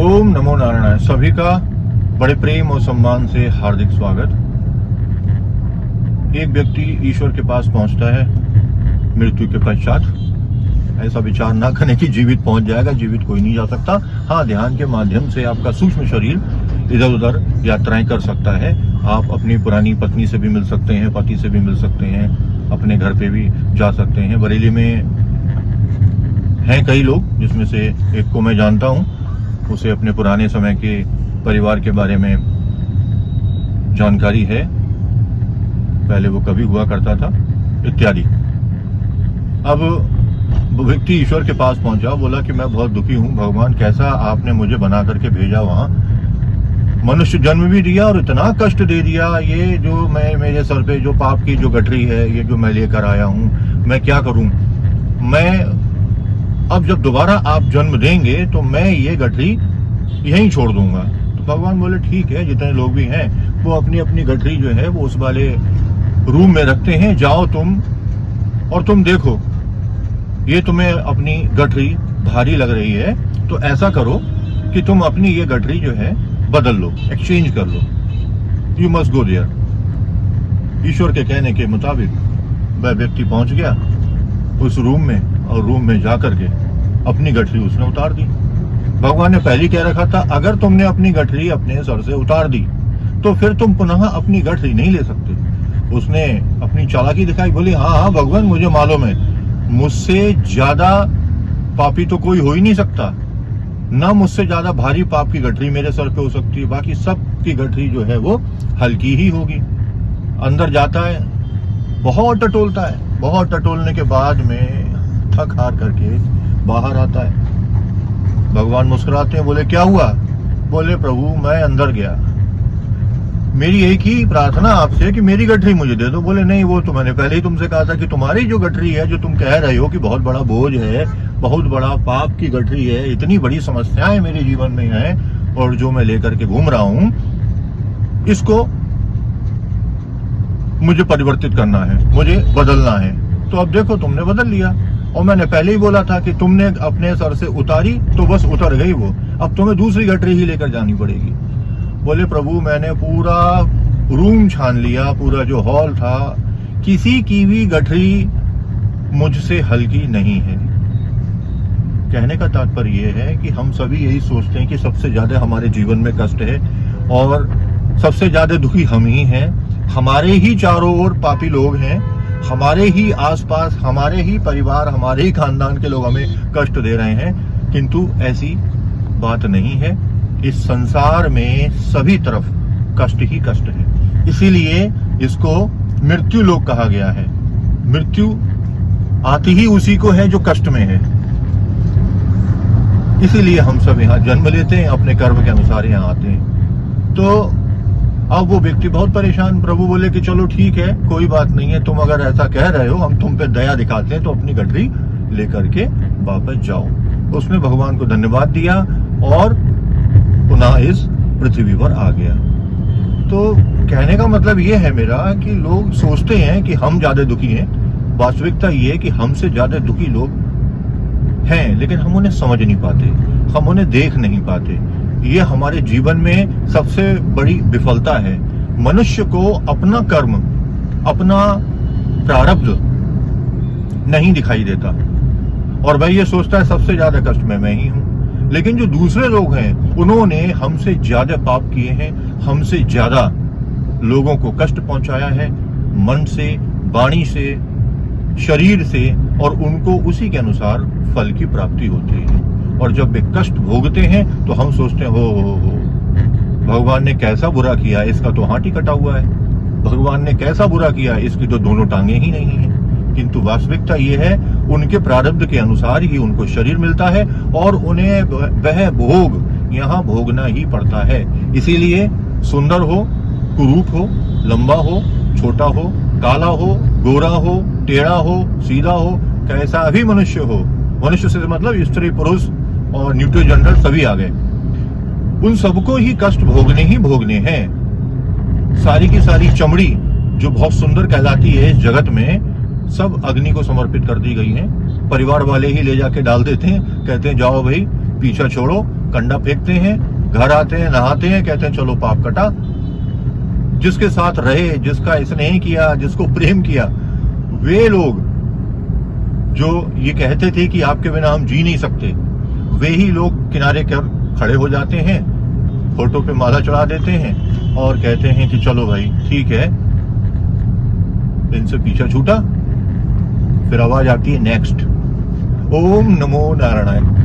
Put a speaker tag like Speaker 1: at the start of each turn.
Speaker 1: ओम नमो नारायण। सभी का बड़े प्रेम और सम्मान से हार्दिक स्वागत। एक व्यक्ति ईश्वर के पास पहुंचता है मृत्यु के पश्चात। ऐसा विचार ना करें कि जीवित पहुंच जाएगा, जीवित कोई नहीं जा सकता। हाँ, ध्यान के माध्यम से आपका सूक्ष्म शरीर इधर उधर यात्राएं कर सकता है। आप अपनी पुरानी पत्नी से भी मिल सकते हैं, पति से भी मिल सकते हैं, अपने घर पे भी जा सकते हैं। बरेली में हैं कई लोग, जिसमें से एक को मैं जानता हूं। उसे अपने पुराने समय के परिवार के बारे में जानकारी है, पहले वो कभी हुआ करता था इत्यादि। अब व्यक्ति ईश्वर के पास पहुंचा, बोला कि मैं बहुत दुखी हूं भगवान, कैसा आपने मुझे बना करके भेजा, वहां मनुष्य जन्म भी दिया और इतना कष्ट दे दिया। ये जो मैं मेरे सर पे जो पाप की जो गठरी है, ये जो मैं लेकर आया हूं, मैं क्या करूं। मैं अब जब दोबारा आप जन्म देंगे तो मैं ये गठरी यहीं छोड़ दूंगा। तो भगवान बोले ठीक है, जितने लोग भी हैं वो अपनी अपनी गठरी जो है वो उस वाले रूम में रखते हैं, जाओ तुम और तुम देखो। ये तुम्हें अपनी गठरी भारी लग रही है तो ऐसा करो कि तुम अपनी ये गठरी जो है बदल लो, एक्सचेंज कर लो। You must go there. ईश्वर के कहने के मुताबिक वह व्यक्ति पहुंच गया उस रूम में, और रूम में जाकर के अपनी गठरी उसने उतार दी। भगवान ने पहले कह रखा था, अगर तुमने अपनी गठरी अपने सर से उतार दी तो फिर तुम पुनः अपनी गठरी नहीं ले सकते। उसने अपनी चालाकी दिखाई, बोली हाँ भगवान, मुझे मालूम है, मुझसे ज्यादा पापी तो कोई हो ही नहीं सकता, ना मुझसे ज्यादा भारी पाप की गठरी मेरे सर पे हो सकती है। बाकी सब की गठरी जो है वो हल्की ही होगी। अंदर जाता है, बहुत टटोलता है, बहुत टटोलने के बाद में थक हार करके बाहर आता है। भगवान मुस्कुराते हैं, बोले क्या हुआ। बोले प्रभु, मैं अंदर गया, मेरी एक ही प्रार्थना आपसे कि मेरी गठरी मुझे दे दो। बोले नहीं, वो तो मैंने पहले ही तुमसे कहा था कि तुम्हारी जो गठरी है, जो तुम कह रहे हो कि बहुत बड़ा बोझ है, बहुत बड़ा पाप की गठरी है, इतनी बड़ी समस्याएं मेरे जीवन में हैं और जो मैं लेकर के घूम रहा हूं, इसको मुझे परिवर्तित करना है, मुझे बदलना है। तो अब देखो, तुमने बदल लिया, और मैंने पहले ही बोला था कि तुमने अपने सर से उतारी तो बस उतर गई वो, अब तुम्हें दूसरी गठरी ही लेकर जानी पड़ेगी। बोले प्रभु, मैंने पूरा रूम छान लिया, पूरा जो हॉल था, किसी की भी गठरी मुझसे हल्की नहीं है। कहने का तात्पर्य यह है कि हम सभी यही सोचते हैं कि सबसे ज्यादा हमारे जीवन में कष्ट है और सबसे ज्यादा दुखी हम ही हैं। हमारे ही चारों ओर पापी लोग हैं, हमारे ही आसपास, हमारे ही परिवार, हमारे ही खानदान के लोग हमें कष्ट दे रहे हैं, किंतु ऐसी बात नहीं है। इस संसार में सभी तरफ कष्ट ही कष्ट है, इसीलिए इसको मृत्यु लोक कहा गया है। मृत्यु आती ही उसी को है जो कष्ट में है, इसीलिए हम सब यहाँ जन्म लेते हैं, अपने कर्म के अनुसार यहाँ आते हैं। तो अब वो व्यक्ति बहुत परेशान। प्रभु बोले कि चलो ठीक है, कोई बात नहीं है, तुम अगर ऐसा कह रहे हो, हम तुम पे दया दिखाते हैं, तो अपनी गठरी लेकर के वापस जाओ। उसने भगवान को धन्यवाद दिया और पुनः इस पृथ्वी पर आ गया। तो कहने का मतलब ये है मेरा कि लोग सोचते हैं कि हम ज्यादा दुखी हैं, वास्तविकता ये है कि हमसे ज्यादा दुखी लोग हैं, लेकिन हम उन्हें समझ नहीं पाते, हम उन्हें देख नहीं पाते। ये हमारे जीवन में सबसे बड़ी विफलता है। मनुष्य को अपना कर्म, अपना प्रारब्ध नहीं दिखाई देता और वह ये सोचता है सबसे ज्यादा कष्ट में मैं ही हूं। लेकिन जो दूसरे लोग हैं, उन्होंने हमसे ज्यादा पाप किए हैं, हमसे ज्यादा लोगों को कष्ट पहुंचाया है, मन से, वाणी से, शरीर से, और उनको उसी के अनुसार फल की प्राप्ति होती है। और जब वे कष्ट भोगते हैं तो हम सोचते हैं हो भगवान ने कैसा बुरा किया, इसका तो हाथ ही कटा हुआ है, भगवान ने कैसा बुरा किया, इसकी तो दोनों टांगे ही नहीं है। किंतु वास्तविकता ये है, उनके प्रारब्ध के अनुसार ही उनको शरीर मिलता है और उन्हें वह भोग यहाँ भोगना ही पड़ता है। इसीलिए सुंदर हो, कुरूप हो, लंबा हो, छोटा हो, काला हो, गोरा हो, टेढ़ा हो, सीधा हो, कैसा भी मनुष्य हो, मनुष्य से मतलब स्त्री, पुरुष और न्यूट्रल जेंडर सभी आ गए, उन सबको ही कष्ट भोगने ही भोगने हैं। सारी की सारी चमड़ी जो बहुत सुंदर कहलाती है इस जगत में, सब अग्नि को समर्पित कर दी गई है। परिवार वाले ही ले जाके डाल देते हैं, कहते हैं जाओ भाई, पीछा छोड़ो, कंडा फेंकते हैं, घर आते हैं, नहाते हैं, कहते हैं चलो पाप कटा। जिसके साथ रहे, जिसका स्नेह किया, जिसको प्रेम किया, वे लोग जो ये कहते थे कि आपके बिना हम जी नहीं सकते, वे ही लोग किनारे कर खड़े हो जाते हैं, फोटो पे माला चढ़ा देते हैं और कहते हैं कि चलो भाई ठीक है, इनसे पीछा छूटा। फिर आवाज आती है नेक्स्ट। ओम नमो नारायण।